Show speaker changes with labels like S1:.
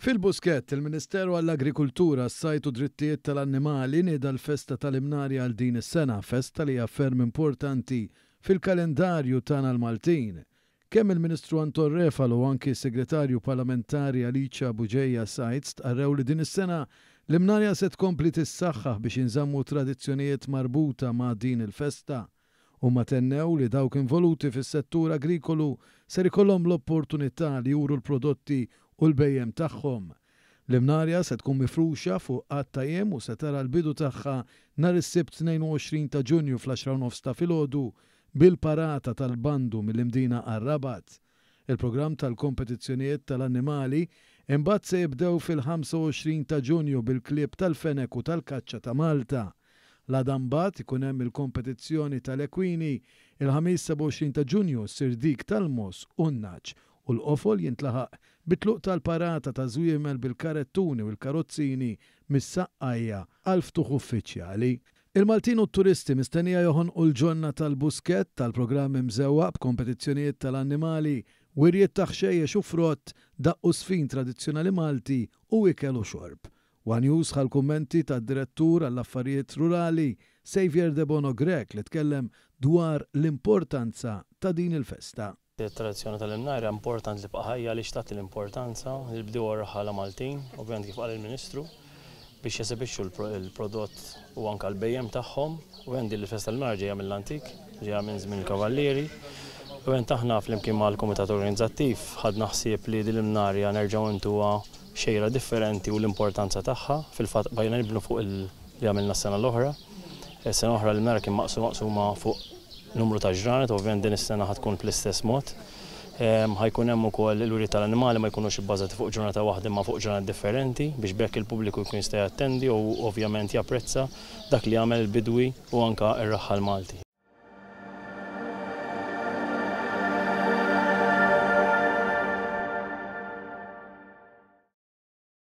S1: Fil-Buskett, il-Ministeru għall-Agrikultura, s-sajt u drittijiet tal-annimali nieda l-festa tal-Imnarja għal din is-sena, festa li hija ferm importanti fil-kalendarju tagħna l-Maltin. Kemm il-Ministru Anton Refalo u anki s-Segretarju Parlamentari Alicia Buġejja Sajt stqarrew li din is-sena l-Imnarja se tkompli tissaħħaħ biex inżammu tradizzjonijiet marbuta ma' din il-festa. U ma tennew li dawk involuti fis-settur agrikolu ser ikollhom l-opportunità li juru l-prodotti u l-bejjem tagħhom. L-Imnarja se tkun mifruxa fuq qatt jiem u se tara l-bidu tagħha nhar is-Sibt 22 ta' Ġunju fl-10 ta' filgħodu bil-parata tal-bandu mill-imdina Arrabat. Il-programm tal-kompetizzjonijiet tal-annimali imbagħad se jibdew fil-25 ta' Ġunju bil-klieb tal-fenek u tal-kaċċa ta' Malta. L-adambat ikun hemm il-kompetizzjoni tal-ekwini il-ħamis 27 ta' Ġunju ssir dik tal-mos u n-naċ u l-qofol jintlaħaq bitluq tal-parata ta' żwiemel bil-karettuni u l-karozzini mis-saqqajja għal ftuħ uffiċjali. Il-Maltin u t-turisti mistennija joħonqu l-ġonna tal-Buskett tal-programm imżewwaq b'kompetizzjonijiet tal-annimali, wirjiet ta' ħxejjex u frott, daqqu sfin tradizzjonali Malti u ikel u xorb. One News ħal-kummenti tad-direttur għall-affarijiet rurali Xavier de Bono Grek li tkellem dwar l-importanza ta' din il-festa.
S2: Il-tradizzjoni tal-Imnarja importanti li bqaħajja li xtat l-importanza li bdew raħala Maltin, ovvjament kif qal il-Ministru, biex jesibixxu l-prodott u anke l-bejjem tagħhom, u għandi l-festa tal-Imnarja ġejja mill-antik, ġejja minn żmien il-Kavallieri, u għand aħna flimkien mal-Kumitat Organizzattiv ħadna ħsieb li din l-Imnarja nerġgħu intuha xejra differenti u l-importanza tagħha, fil-fatt bajna nibnu fuq li għamilna s-sena l-oħra. Is-sena oħra l-Imnarja kien maqsuma fuq numru ta' ġranet, ovvjament din is-sena ħatkun bl-istess mod. Ħajkun hemm ukoll il-wirjiet tal-annimali ma jkunux ibbażati fuq ġurnata waħda ma fuq ġranet differenti biex bekk il-pubbliku jkun jista' jattendi u ovvjament japprezza dak li għamel il-bidwi u anke r-raħħal Malti.